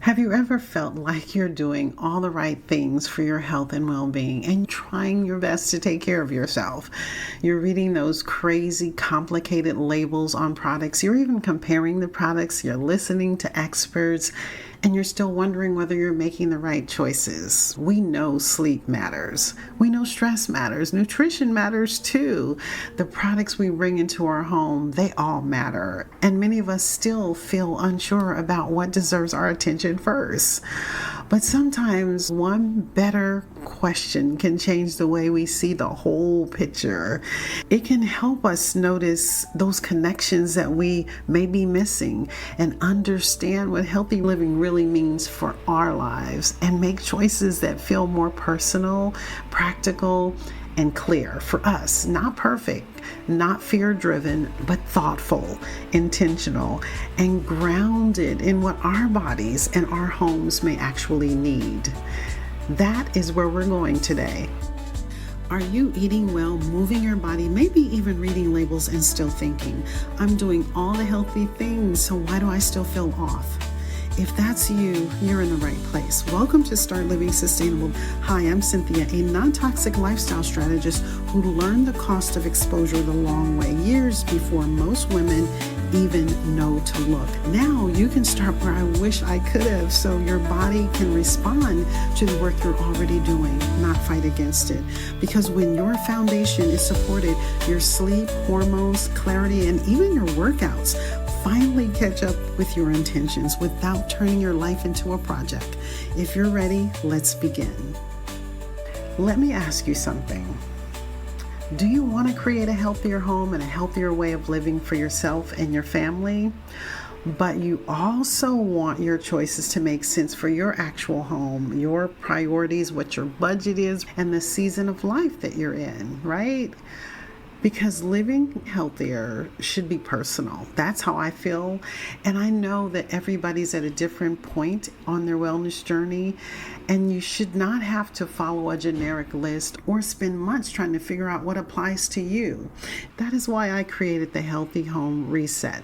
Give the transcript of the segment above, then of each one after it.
Have you ever felt like you're doing all the right things for your health and well-being and trying your best to take care of yourself? You're reading those crazy, complicated labels on products. You're even comparing the products. You're listening to experts, and you're still wondering whether you're making the right choices. We know sleep matters. We know stress matters. Nutrition matters too. The products we bring into our home, they all matter. And many of us still feel unsure about what deserves our attention first. But sometimes one better question can change the way we see the whole picture. It can help us notice those connections that we may be missing and understand what healthy living really means for our lives and make choices that feel more personal, practical, and clear for us. Not perfect, not fear-driven, but thoughtful, intentional, and grounded in what our bodies and our homes may actually need. That is where we're going today. Are you eating well, moving your body, maybe even reading labels and still thinking, I'm doing all the healthy things, so why do I still feel off? If that's you, you're in the right place. Welcome to Start Living Sustainable. Hi, I'm Cynthia, a non-toxic lifestyle strategist who learned the cost of exposure the long way, years before most women even know to look. Now you can start where I wish I could have, so your body can respond to the work you're already doing, not fight against it. Because when your foundation is supported, your sleep, hormones, clarity, and even your workouts finally catch up with your intentions without turning your life into a project. If you're ready, let's begin. Let me ask you something. Do you want to create a healthier home and a healthier way of living for yourself and your family? But you also want your choices to make sense for your actual home, your priorities, what your budget is, and the season of life that you're in, right? Because living healthier should be personal. That's how I feel. And I know that everybody's at a different point on their wellness journey, and you should not have to follow a generic list or spend months trying to figure out what applies to you. That is why I created the Healthy Home Reset.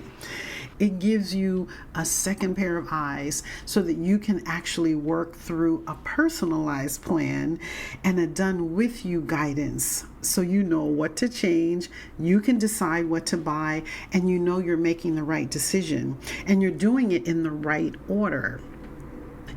It gives you a second pair of eyes so that you can actually work through a personalized plan and a done with you guidance. So you know what to change, you can decide what to buy, and you know you're making the right decision and you're doing it in the right order.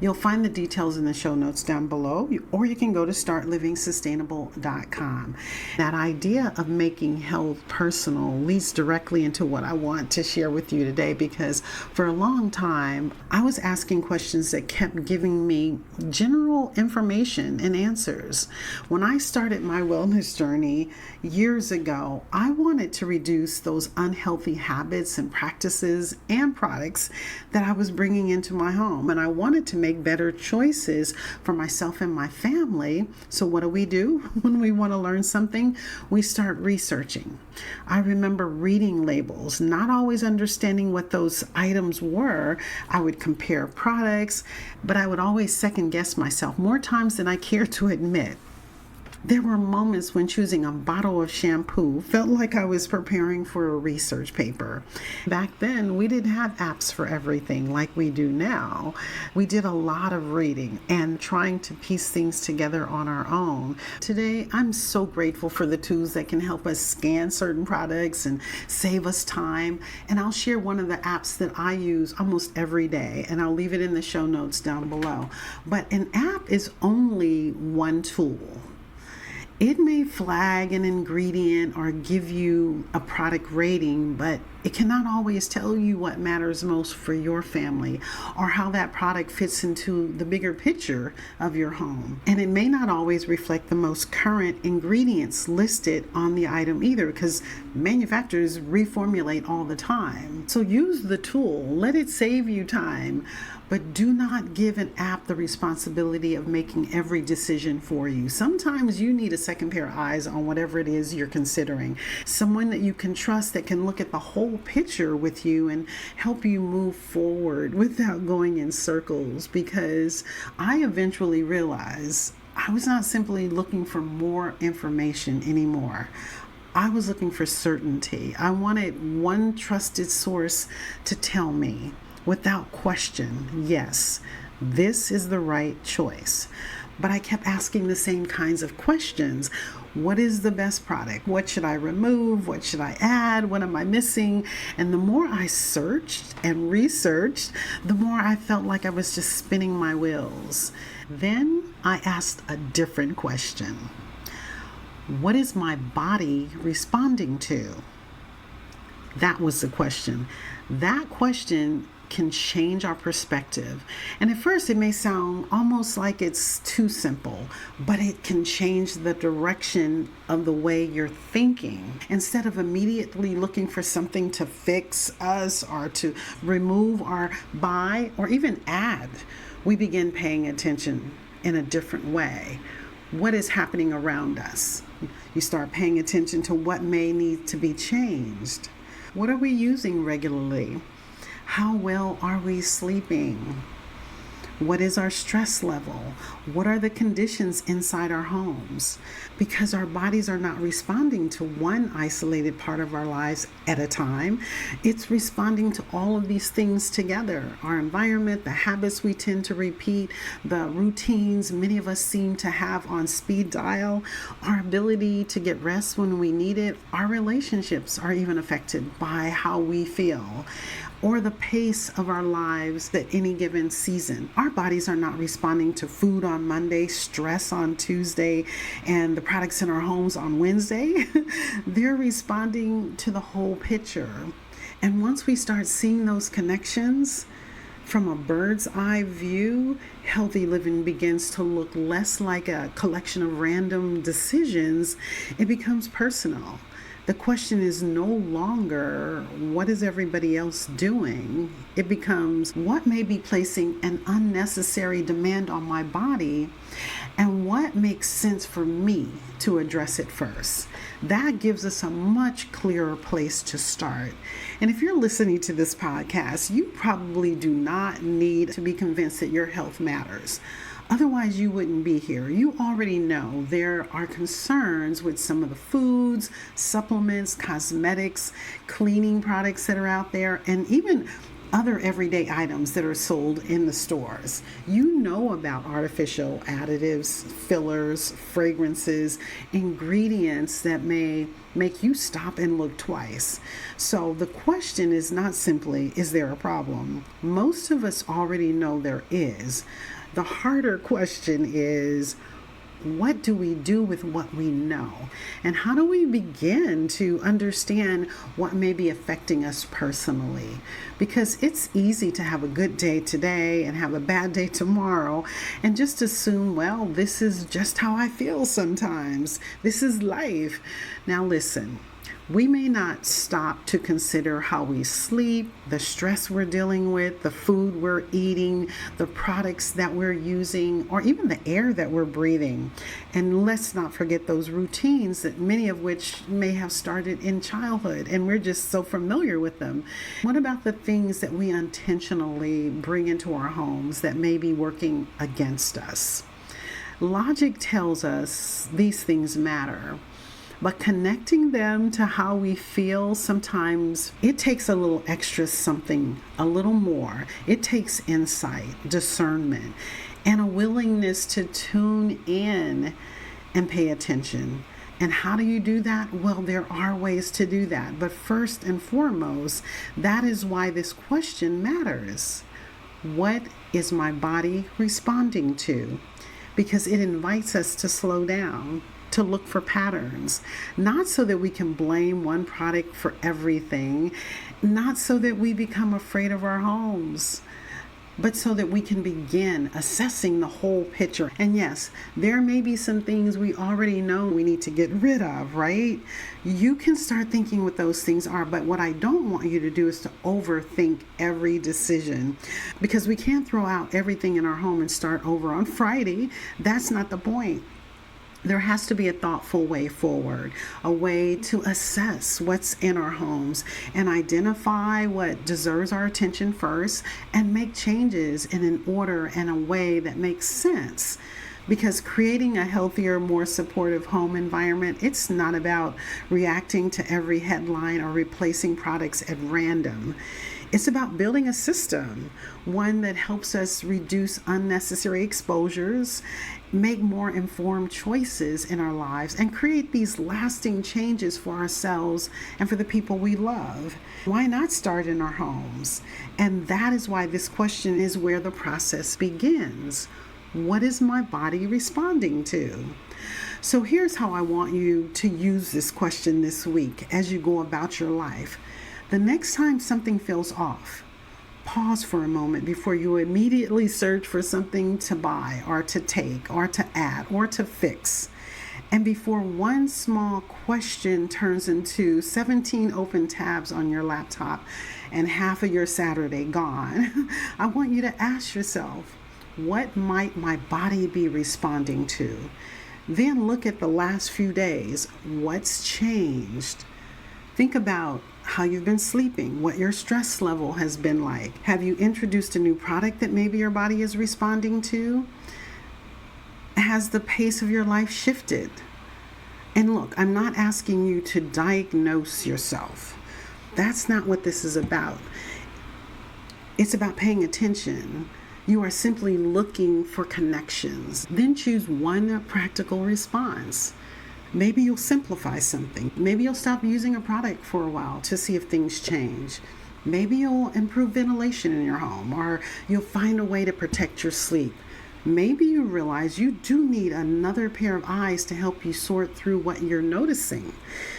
You'll find the details in the show notes down below, or you can go to startlivingsustainable.com. That idea of making health personal leads directly into what I want to share with you today, because for a long time, I was asking questions that kept giving me general information and answers. When I started my wellness journey years ago, I wanted to reduce those unhealthy habits and practices and products that I was bringing into my home, and I wanted to make better choices for myself and my family. So what do? When we want to learn something, we start researching. I remember reading labels, not always understanding what those items were. I would compare products, but I would always second guess myself more times than I care to admit. There were moments when choosing a bottle of shampoo felt like I was preparing for a research paper. Back then, we didn't have apps for everything like we do now. We did a lot of reading and trying to piece things together on our own. Today, I'm so grateful for the tools that can help us scan certain products and save us time. And I'll share one of the apps that I use almost every day, and I'll leave it in the show notes down below. But an app is only one tool. It may flag an ingredient or give you a product rating, but it cannot always tell you what matters most for your family or how that product fits into the bigger picture of your home. And it may not always reflect the most current ingredients listed on the item either, because manufacturers reformulate all the time. So use the tool, let it save you time, but do not give an app the responsibility of making every decision for you. Sometimes you need a second pair of eyes on whatever it is you're considering. Someone that you can trust that can look at the whole picture with you and help you move forward without going in circles. Because I eventually realized I was not simply looking for more information anymore. I was looking for certainty. I wanted one trusted source to tell me without question, yes, This is the right choice. But I kept asking the same kinds of questions. What is the best product? What should I remove? What should I add? What am I missing? And the more I searched and researched, the more I felt like I was just spinning my wheels. Then I asked a different question. What is my body responding to? That was the question. That question can change our perspective. And at first it may sound almost like it's too simple, but it can change the direction of the way you're thinking. Instead of immediately looking for something to fix us or to remove or buy or even add, we begin paying attention in a different way. What is happening around us? You start paying attention to what may need to be changed. What are we using regularly? How well are we sleeping? What is our stress level? What are the conditions inside our homes? Because our bodies are not responding to one isolated part of our lives at a time. It's responding to all of these things together. Our environment, the habits we tend to repeat, the routines many of us seem to have on speed dial, our ability to get rest when we need it, our relationships are even affected by how we feel, or the pace of our lives at any given season. Our bodies are not responding to food on Monday, stress on Tuesday, and the products in our homes on Wednesday. They're responding to the whole picture. And once we start seeing those connections from a bird's eye view, healthy living begins to look less like a collection of random decisions. It becomes personal. The question is no longer, what is everybody else doing? It becomes, what may be placing an unnecessary demand on my body, and what makes sense for me to address it first? That gives us a much clearer place to start. And if you're listening to this podcast, you probably do not need to be convinced that your health matters. Otherwise, you wouldn't be here. You already know there are concerns with some of the foods, supplements, cosmetics, cleaning products that are out there, and even other everyday items that are sold in the stores. You know about artificial additives, fillers, fragrances, ingredients that may make you stop and look twice. So the question is not simply, is there a problem? Most of us already know there is. The harder question is, what do we do with what we know? And how do we begin to understand what may be affecting us personally? Because it's easy to have a good day today and have a bad day tomorrow and just assume, well, this is just how I feel sometimes. This is life. Now listen. We may not stop to consider how we sleep, the stress we're dealing with, the food we're eating, the products that we're using, or even the air that we're breathing. And let's not forget those routines that many of which may have started in childhood, and we're just so familiar with them. What about the things that we intentionally bring into our homes that may be working against us? Logic tells us these things matter. But connecting them to how we feel, sometimes it takes a little extra something, a little more. It takes insight, discernment, and a willingness to tune in and pay attention. And how do you do that? Well, there are ways to do that. But first and foremost, that is why this question matters. What is my body responding to? Because it invites us to slow down, to look for patterns, not so that we can blame one product for everything, not so that we become afraid of our homes, but so that we can begin assessing the whole picture. And yes, there may be some things we already know we need to get rid of, right? You can start thinking what those things are, but what I don't want you to do is to overthink every decision, because we can't throw out everything in our home and start over on Friday. That's not the point. There has to be a thoughtful way forward, a way to assess what's in our homes and identify what deserves our attention first and make changes in an order and a way that makes sense. Because creating a healthier, more supportive home environment, it's not about reacting to every headline or replacing products at random. It's about building a system, one that helps us reduce unnecessary exposures, make more informed choices in our lives, and create these lasting changes for ourselves and for the people we love. Why not start in our homes? And that is why this question is where the process begins. What is my body responding to? So here's how I want you to use this question this week as you go about your life. The next time something feels off, pause for a moment before you immediately search for something to buy or to take or to add or to fix. And before one small question turns into 17 open tabs on your laptop and half of your Saturday gone, I want you to ask yourself, what might my body be responding to? Then look at the last few days. What's changed? Think about how you've been sleeping, what your stress level has been like. Have you introduced a new product that maybe your body is responding to? Has the pace of your life shifted? And look, I'm not asking you to diagnose yourself. That's not what this is about. It's about paying attention. You are simply looking for connections. Then choose one practical response. Maybe you'll simplify something. Maybe you'll stop using a product for a while to see if things change. Maybe you'll improve ventilation in your home, or you'll find a way to protect your sleep. Maybe you realize you do need another pair of eyes to help you sort through what you're noticing.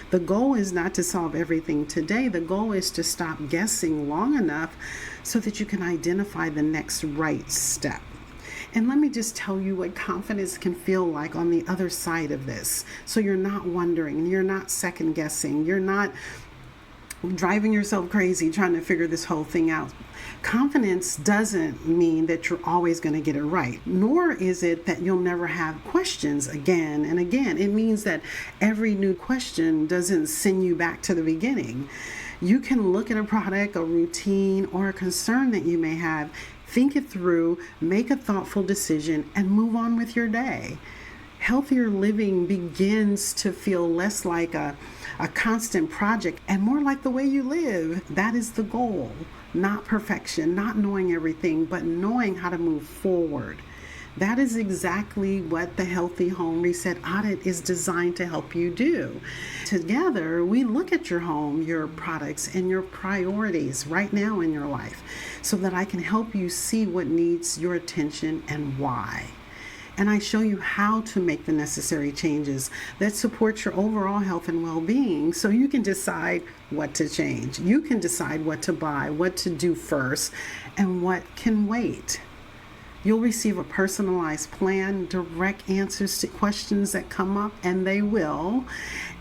The goal is not to solve everything today. The goal is to stop guessing long enough so that you can identify the next right step. And let me just tell you what confidence can feel like on the other side of this. So you're not wondering, you're not second guessing, you're not driving yourself crazy trying to figure this whole thing out. Confidence doesn't mean that you're always going to get it right, nor is it that you'll never have questions again and again. It means that every new question doesn't send you back to the beginning. You can look at a product, a routine, or a concern that you may have, think it through, make a thoughtful decision, and move on with your day. Healthier living begins to feel less like a constant project and more like the way you live. That is the goal. Not perfection, not knowing everything, but knowing how to move forward. That is exactly what the Healthy Home Reset Audit is designed to help you do. Together, we look at your home, your products, and your priorities right now in your life so that I can help you see what needs your attention and why. And I show you how to make the necessary changes that support your overall health and well-being so you can decide what to change. You can decide what to buy, what to do first, and what can wait. You'll receive a personalized plan, direct answers to questions that come up, and they will,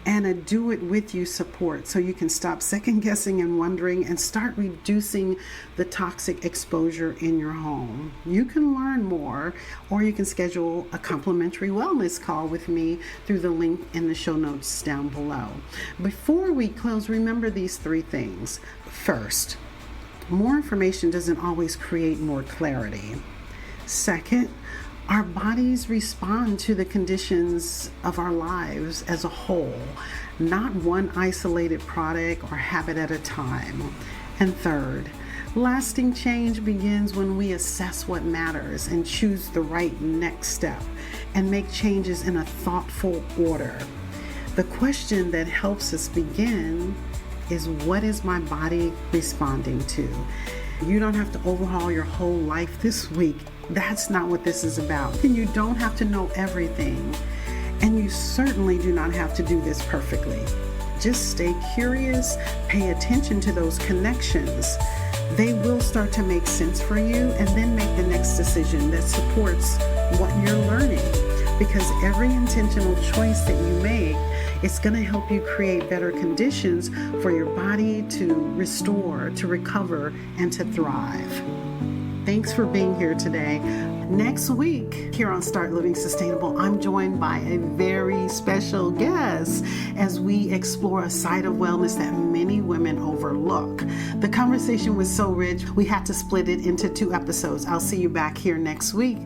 and a do it with you support so you can stop second guessing and wondering and start reducing the toxic exposure in your home. You can learn more, or you can schedule a complimentary wellness call with me through the link in the show notes down below. Before we close, remember these three things. First, more information doesn't always create more clarity. Second, our bodies respond to the conditions of our lives as a whole, not one isolated product or habit at a time. And third, lasting change begins when we assess what matters and choose the right next step and make changes in a thoughtful order. The question that helps us begin is, what is my body responding to? You don't have to overhaul your whole life this week. That's not what this is about. And you don't have to know everything. And you certainly do not have to do this perfectly. Just stay curious, pay attention to those connections. They will start to make sense for you, and then make the next decision that supports what you're learning. Because every intentional choice that you make, it's going to help you create better conditions for your body to restore, to recover, and to thrive. Thanks for being here today. Next week, here on Start Living Sustainable, I'm joined by a very special guest as we explore a side of wellness that many women overlook. The conversation was so rich, we had to split it into 2 episodes. I'll see you back here next week.